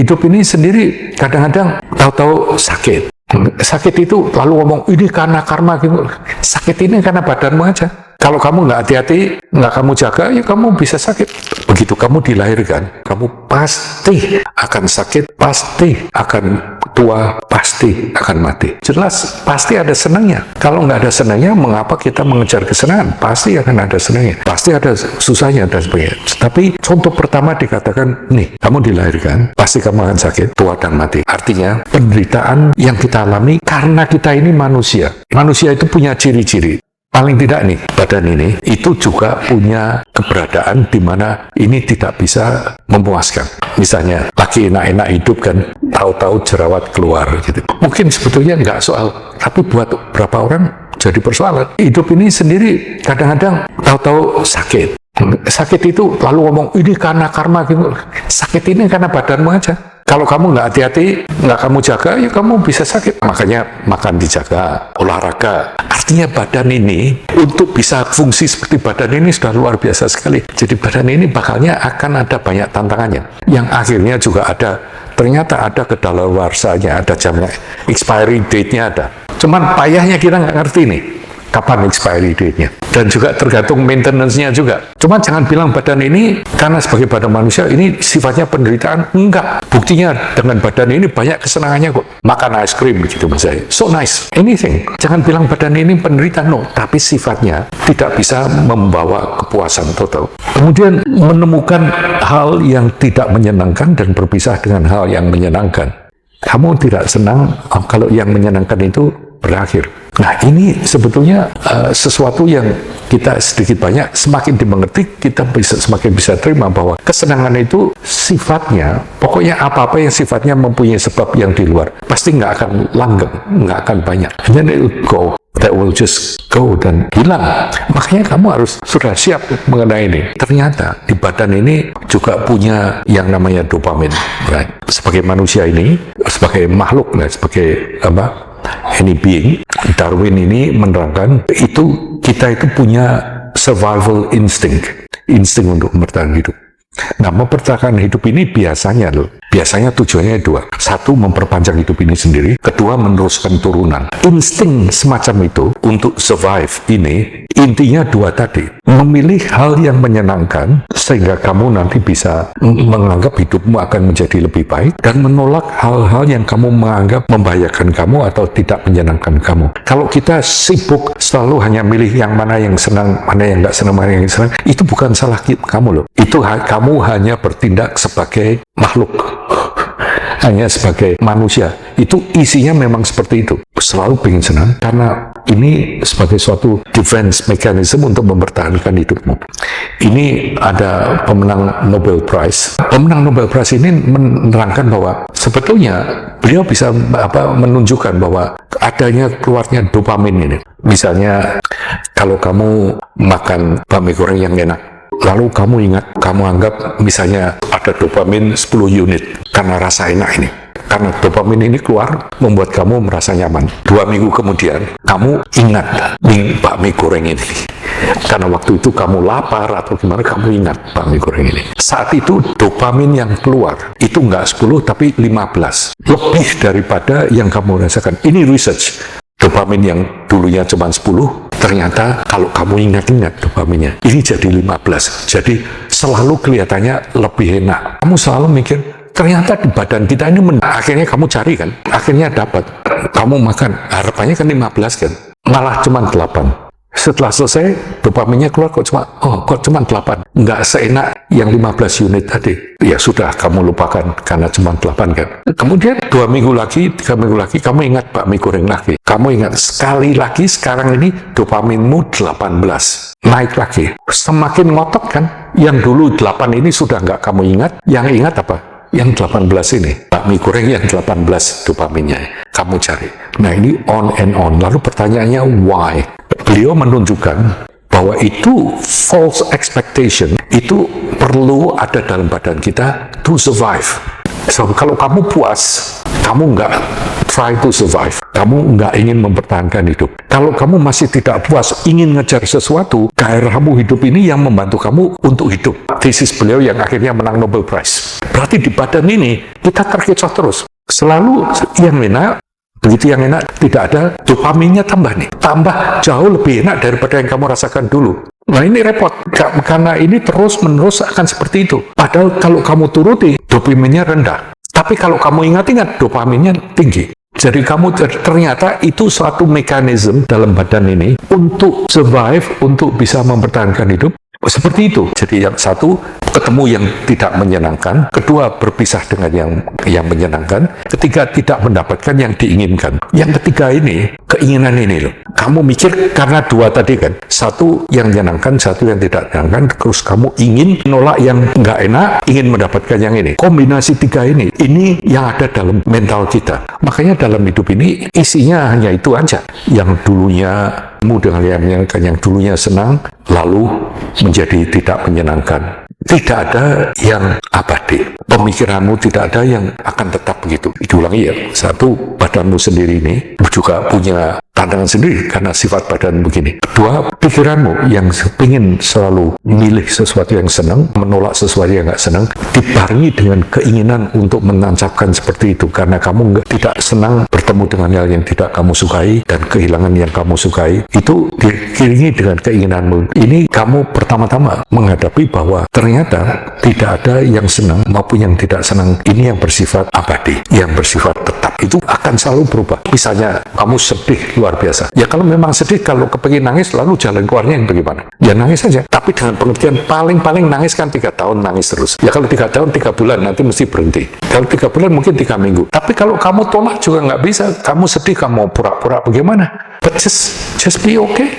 Hidup ini sendiri kadang-kadang tahu-tahu sakit. Sakit itu lalu ngomong, ini karena karma gitu. Sakit ini karena badanmu aja. Kalau kamu nggak hati-hati, nggak kamu jaga, ya kamu bisa sakit. Begitu kamu dilahirkan, kamu pasti akan sakit, pasti akan tua, pasti akan mati. Jelas, pasti ada senangnya. Kalau nggak ada senangnya, mengapa kita mengejar kesenangan? Pasti akan ada senangnya. Pasti ada susahnya dan sebagainya. Tapi contoh pertama dikatakan, nih, kamu dilahirkan, pasti kamu akan sakit, tua dan mati. Artinya, penderitaan yang kita alami karena kita ini manusia. Manusia itu punya ciri-ciri. Paling tidak nih, badan ini itu juga punya keberadaan di mana ini tidak bisa memuaskan. Misalnya, lagi enak-enak hidup kan, tahu-tahu jerawat keluar gitu. Mungkin sebetulnya nggak soal, tapi buat beberapa orang jadi persoalan. Hidup ini sendiri kadang-kadang tahu-tahu sakit. Sakit itu lalu ngomong, ini karena karma gitu. Sakit ini karena badanmu aja. Kalau kamu nggak hati-hati, nggak kamu jaga, ya kamu bisa sakit. Makanya makan dijaga, olahraga. Artinya badan ini, untuk bisa fungsi seperti badan ini sudah luar biasa sekali. Jadi badan ini bakalnya akan ada banyak tantangannya. Yang akhirnya juga ada, ternyata ada kedaluarsanya, ada jamnya, expiry date-nya ada. Cuman payahnya kita nggak ngerti nih, kapan expiry date-nya. Dan juga tergantung maintenance-nya juga. Cuma jangan bilang badan ini, karena sebagai badan manusia, ini sifatnya penderitaan. Enggak. Buktinya dengan badan ini banyak kesenangannya kok. Makan es krim gitu misalnya. So nice. Anything. Jangan bilang badan ini penderitaan. No. Tapi sifatnya tidak bisa membawa kepuasan total. Kemudian menemukan hal yang tidak menyenangkan dan berpisah dengan hal yang menyenangkan. Kamu tidak senang kalau yang menyenangkan itu berakhir. Nah, ini sebetulnya sesuatu yang kita sedikit banyak semakin dimengerti, kita semakin bisa terima bahwa kesenangan itu sifatnya, pokoknya apa-apa yang sifatnya mempunyai sebab yang di luar, pasti nggak akan langgeng, nggak akan banyak. And then it will go. That will just go dan hilang. Makanya kamu harus sudah siap mengenai ini. Ternyata di badan ini juga punya yang namanya dopamin. Right? Sebagai manusia ini, sebagai makhluk, sebagai any being, Darwin ini menerangkan itu kita itu punya survival instinct untuk bertahan hidup. Nah, mempertahankan hidup ini biasanya tujuannya dua. Satu, memperpanjang hidup ini sendiri. Kedua, meneruskan turunan. Insting semacam itu untuk survive ini, intinya dua tadi. Memilih hal yang menyenangkan, sehingga kamu nanti bisa menganggap hidupmu akan menjadi lebih baik, dan menolak hal-hal yang kamu menganggap membahayakan kamu atau tidak menyenangkan kamu. Kalau kita sibuk selalu hanya milih yang mana yang senang, mana yang nggak senang, mana yang senang, itu bukan salah kamu loh. Itu kamu hanya bertindak sebagai makhluk, hanya sebagai manusia. Itu isinya memang seperti itu. Selalu pengen senang, karena ini sebagai suatu defense mechanism untuk mempertahankan hidupmu. Ini ada pemenang Nobel Prize. Pemenang Nobel Prize ini menerangkan bahwa sebetulnya beliau bisa menunjukkan bahwa adanya keluarnya dopamin ini. Misalnya, kalau kamu makan bakmi goreng yang enak, lalu kamu ingat, kamu anggap misalnya ada dopamin 10 unit karena rasa enak ini. Karena dopamin ini keluar, membuat kamu merasa nyaman. 2 minggu kemudian, kamu ingat bakmi goreng ini. Karena waktu itu kamu lapar atau gimana, kamu ingat bakmi goreng ini. Saat itu dopamin yang keluar, itu nggak 10 tapi 15. Lebih daripada yang kamu rasakan. Ini research. Dopamin yang dulunya cuma 10, ternyata kalau kamu ingat-ingat dopaminnya, ini jadi 15. Jadi selalu kelihatannya lebih enak. Kamu selalu mikir, ternyata di badan kita ini akhirnya kamu cari kan, akhirnya dapat. Kamu makan, harapannya kan 15 kan, malah cuma 8. Setelah selesai, dopaminnya keluar kok cuma 8. Nggak seenak yang 15 unit tadi. Ya sudah, kamu lupakan karena cuma 8 kan. Kemudian 2 minggu lagi, 3 minggu lagi, kamu ingat bakmi goreng lagi. Kamu ingat sekali lagi, sekarang ini dopaminmu 18. Naik lagi. Semakin ngotot kan. Yang dulu 8 ini sudah nggak kamu ingat. Yang ingat apa? Yang 18 ini. Bakmi goreng yang 18 dopaminnya. Kamu cari. Nah, ini on and on. Lalu pertanyaannya, why? Beliau menunjukkan bahwa itu false expectation, itu perlu ada dalam badan kita to survive. So, kalau kamu puas, kamu nggak try to survive, kamu nggak ingin mempertahankan hidup. Kalau kamu masih tidak puas, ingin ngejar sesuatu, gairahmu hidup ini yang membantu kamu untuk hidup. Tesis beliau yang akhirnya menang Nobel Prize. Berarti di badan ini kita terkecoh terus. Selalu yang enak, begitu yang enak, tidak ada dopaminnya tambah nih. Tambah jauh lebih enak daripada yang kamu rasakan dulu. Nah ini repot, karena ini terus-menerus akan seperti itu. Padahal kalau kamu turuti, dopaminnya rendah. Tapi kalau kamu ingat-ingat, dopaminnya tinggi. Jadi kamu ternyata itu suatu mekanisme dalam badan ini untuk survive, untuk bisa mempertahankan hidup. Seperti itu. Jadi yang satu, ketemu yang tidak menyenangkan. Kedua, berpisah dengan yang menyenangkan. Ketiga, tidak mendapatkan yang diinginkan. Yang ketiga ini, keinginan ini loh. Kamu mikir karena dua tadi kan. Satu yang menyenangkan, satu yang tidak menyenangkan. Terus kamu ingin menolak yang nggak enak, ingin mendapatkan yang ini. Kombinasi tiga ini yang ada dalam mental kita. Makanya dalam hidup ini, isinya hanya itu aja. Yang dulunya dengan yang menyenangkan, yang dulunya senang, lalu menjadi tidak menyenangkan. Tidak ada yang abadi. Pemikiranmu tidak ada yang akan tetap begitu. Diulangi ya. Satu, badanmu sendiri ini juga punya tantangan sendiri karena sifat badan begini. Kedua, pikiranmu yang ingin selalu milih sesuatu yang senang, menolak sesuatu yang nggak senang, dibarengi dengan keinginan untuk menancapkan seperti itu karena kamu tidak senang bertemu dengan hal yang tidak kamu sukai dan kehilangan yang kamu sukai, itu diiringi dengan keinginanmu. Ini kamu pertama-tama menghadapi bahwa ternyata tidak ada yang senang maupun yang tidak senang. Ini yang bersifat abadi, yang bersifat tetap. Itu akan selalu berubah. Misalnya kamu sedih luar biasa. Ya kalau memang sedih, kalau kepengin nangis, lalu jalan keluarnya yang bagaimana? Ya nangis saja. Tapi dengan pengertian paling-paling nangis kan 3 tahun nangis terus. Ya kalau 3 tahun 3 bulan nanti mesti berhenti. Kalau 3 bulan mungkin 3 minggu. Tapi kalau kamu tolak juga nggak bisa. Kamu sedih, kamu pura-pura bagaimana? But just be okay.